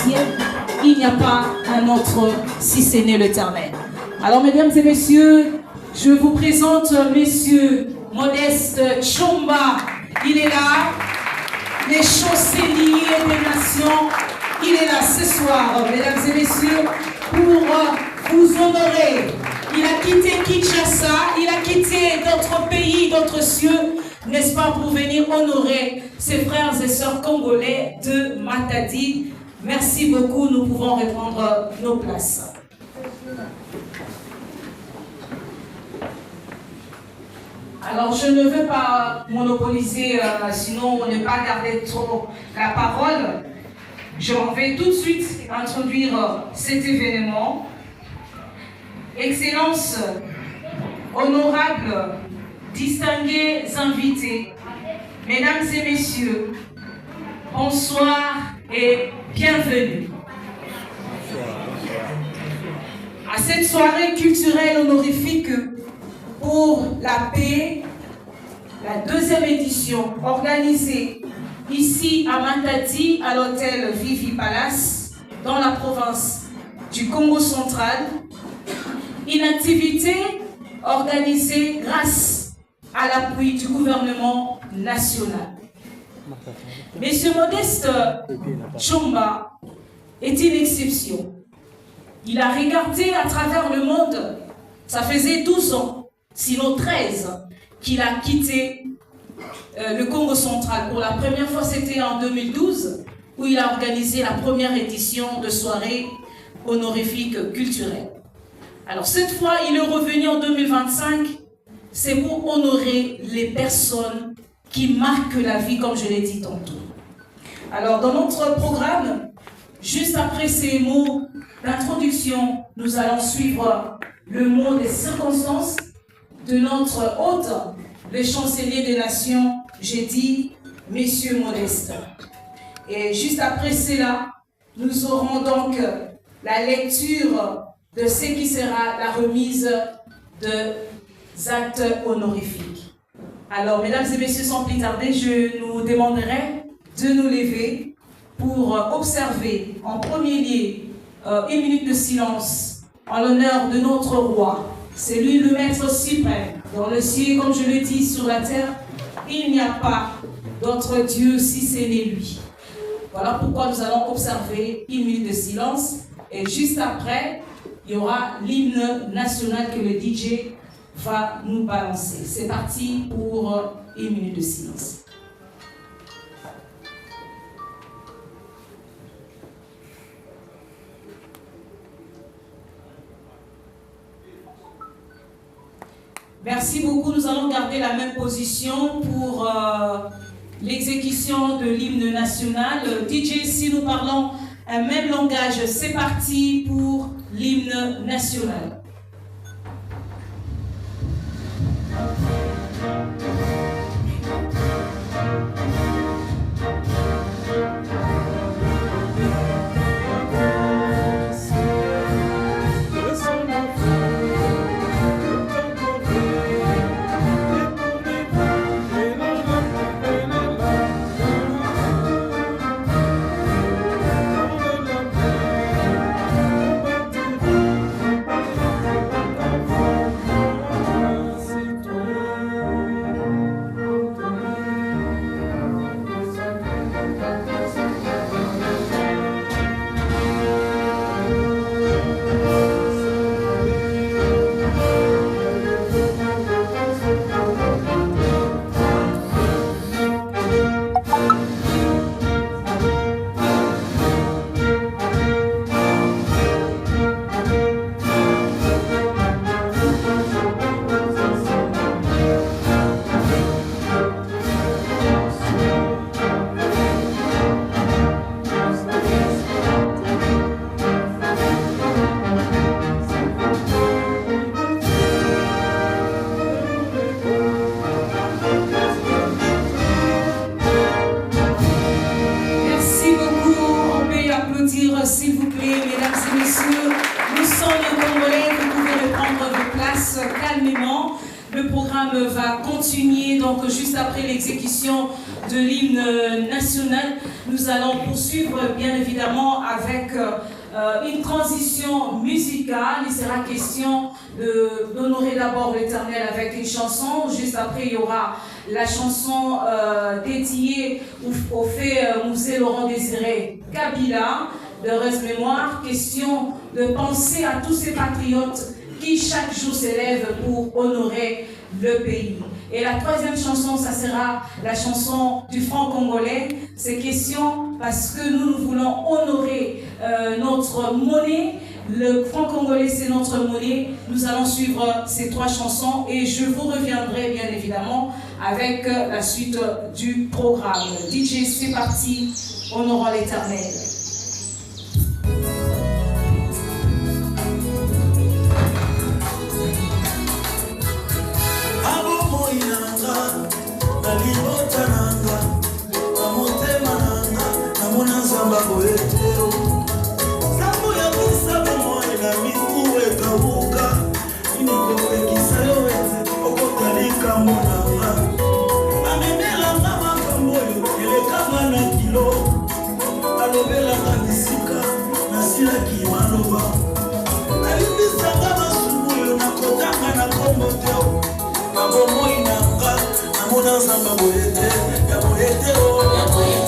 ciel, il n'y a pas un autre si ce n'est l'Éternel. Alors, mesdames et messieurs, je vous présente Monsieur Modeste Tshomba. Il est là, les chanceliers des nations. Il est là ce soir, mesdames et messieurs, pour vous honorer. Il a quitté Kinshasa, il a quitté d'autres pays, d'autres cieux, n'est-ce pas, pour venir honorer ses frères et sœurs congolais de Matadi. Merci beaucoup, nous pouvons reprendre nos places. Alors, je ne veux pas monopoliser, sinon on ne va pas garder trop la parole. Je vais tout de suite introduire cet événement. Excellences, honorables, distingués invités, mesdames et messieurs, bonsoir et bienvenue. À cette soirée culturelle honorifique pour la paix, la deuxième édition organisée ici à Matadi, à l'hôtel Vivi Palace, dans la province du Congo central. Une activité organisée grâce à l'appui du gouvernement national. Monsieur Modeste Tshomba est une exception. Il a regardé à travers le monde. Ça faisait 12 ans, sinon 13, qu'il a quitté le Congo central. Pour la première fois, c'était en 2012, où il a organisé la première édition de soirée honorifique culturelle. Alors cette fois, il est revenu en 2025, c'est pour honorer les personnes qui marquent la vie, comme je l'ai dit tantôt. Alors dans notre programme, juste après ces mots d'introduction, nous allons suivre le mot des circonstances de notre hôte, le chancelier des nations, j'ai dit, Messieurs Modeste. Et juste après cela, nous aurons donc la lecture de ce qui sera la remise des actes honorifiques. Alors, mesdames et messieurs, sans plus tarder, je nous demanderai de nous lever pour observer en premier lieu une minute de silence en l'honneur de notre roi. C'est lui le maître suprême. Dans le ciel, comme je le dis, sur la terre, il n'y a pas d'autre Dieu si ce n'est lui. Voilà pourquoi nous allons observer une minute de silence. Et juste après, il y aura l'hymne national que le DJ va nous balancer. C'est parti pour une minute de silence. Merci beaucoup. Nous allons garder la même position pour l'exécution de l'hymne national. DJ, si nous parlons un même langage, c'est parti pour l'hymne national. S'il vous plaît, mesdames et messieurs, nous sommes congolais, vous pouvez reprendre vos places calmement. Le programme va continuer, donc juste après l'exécution de l'hymne national. nous allons poursuivre bien évidemment avec une transition musicale. Il sera question d'honorer d'abord l'Éternel avec une chanson. Juste après, il y aura la chanson dédiée au fait Musée Laurent Désiré Kabila, d'heureuse mémoire. Question de penser à tous ces patriotes qui chaque jour s'élèvent pour honorer le pays. Et la troisième chanson, ça sera la chanson du franc congolais. C'est question parce que nous voulons honorer notre monnaie. Le franc congolais, c'est notre monnaie. Nous allons suivre ces trois chansons et je vous reviendrai bien évidemment avec la suite du programme. DJ, c'est parti. Honorons l'Éternel. Samba boyete, ya boyete, oh, ya boyete.